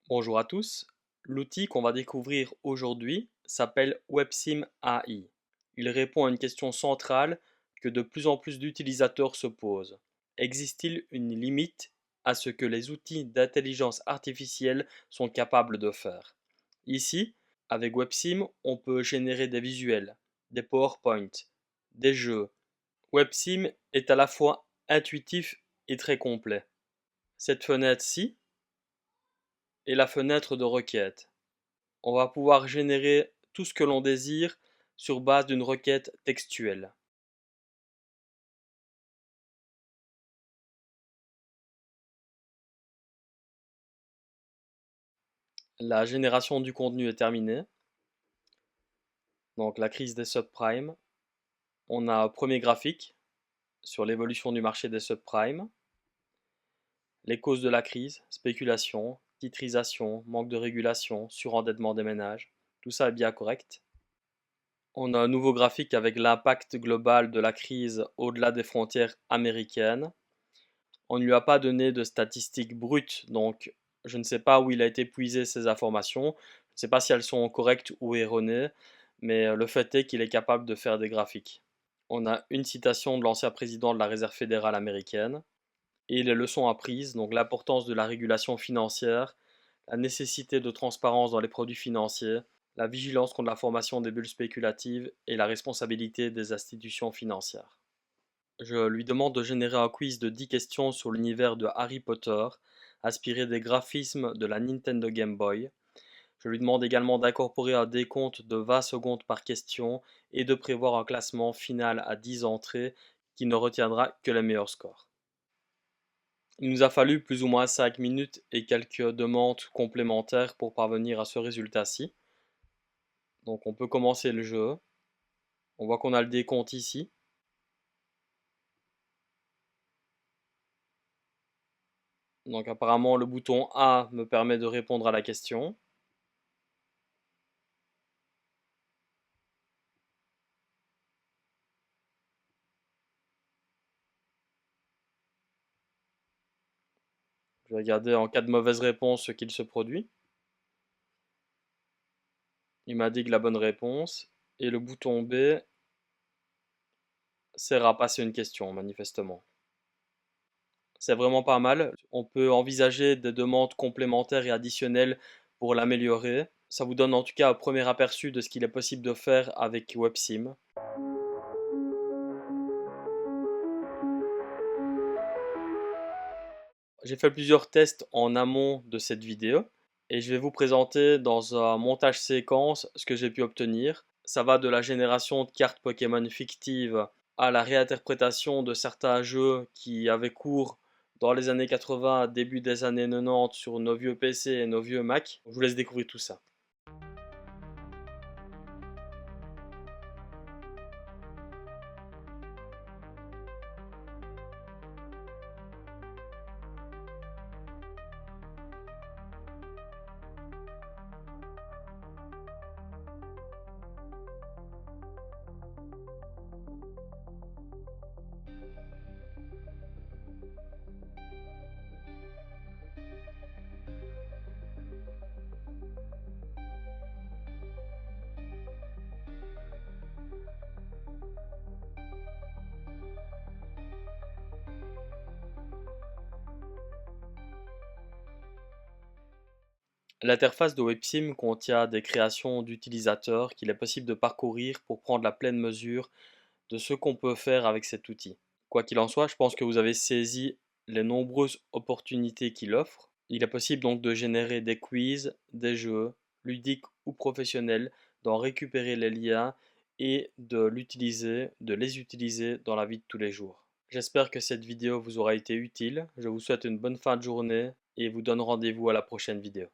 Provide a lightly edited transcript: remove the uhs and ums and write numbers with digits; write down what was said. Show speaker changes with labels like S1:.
S1: Bonjour à tous. L'outil qu'on va découvrir aujourd'hui s'appelle WebSim AI. Il répond à une question centrale que de plus en plus d'utilisateurs se posent. Existe-t-il une limite à ce que les outils d'intelligence artificielle sont capables de faire? Ici, avec WebSim, on peut générer des visuels, des PowerPoint, des jeux. WebSim est à la fois intuitif et très complet. Cette fenêtre-ci est la fenêtre de requête. On va pouvoir générer tout ce que l'on désire sur base d'une requête textuelle. La génération du contenu est terminée. Donc la crise des subprimes. On a un premier graphique sur l'évolution du marché des subprimes. Les causes de la crise, spéculation, titrisation, manque de régulation, surendettement des ménages. Tout ça est bien correct. On a un nouveau graphique avec l'impact global de la crise au-delà des frontières américaines. On ne lui a pas donné de statistiques brutes, donc je ne sais pas où il a été puisé ces informations. Je ne sais pas si elles sont correctes ou erronées, mais le fait est qu'il est capable de faire des graphiques. On a une citation de l'ancien président de la Réserve fédérale américaine et les leçons apprises, donc l'importance de la régulation financière, la nécessité de transparence dans les produits financiers, la vigilance contre la formation des bulles spéculatives et la responsabilité des institutions financières. Je lui demande de générer un quiz de 10 questions sur l'univers de Harry Potter, inspiré des graphismes de la Nintendo Game Boy. Je lui demande également d'incorporer un décompte de 20 secondes par question et de prévoir un classement final à 10 entrées qui ne retiendra que les meilleurs scores. Il nous a fallu plus ou moins 5 minutes et quelques demandes complémentaires pour parvenir à ce résultat-ci. Donc on peut commencer le jeu. On voit qu'on a le décompte ici. Donc apparemment le bouton A me permet de répondre à la question. Je vais regarder en cas de mauvaise réponse ce qu'il se produit. Il m'indique la bonne réponse. Et le bouton B sert à passer une question, manifestement. C'est vraiment pas mal. On peut envisager des demandes complémentaires et additionnelles pour l'améliorer. Ça vous donne en tout cas un premier aperçu de ce qu'il est possible de faire avec WebSim. J'ai fait plusieurs tests en amont de cette vidéo et je vais vous présenter dans un montage séquence ce que j'ai pu obtenir. Ça va de la génération de cartes Pokémon fictives à la réinterprétation de certains jeux qui avaient cours dans les années 80, début des années 90 sur nos vieux PC et nos vieux Mac. Je vous laisse découvrir tout ça. L'interface de WebSim contient des créations d'utilisateurs qu'il est possible de parcourir pour prendre la pleine mesure de ce qu'on peut faire avec cet outil. Quoi qu'il en soit, je pense que vous avez saisi les nombreuses opportunités qu'il offre. Il est possible donc de générer des quiz, des jeux, ludiques ou professionnels, d'en récupérer les liens et de les utiliser dans la vie de tous les jours. J'espère que cette vidéo vous aura été utile. Je vous souhaite une bonne fin de journée et vous donne rendez-vous à la prochaine vidéo.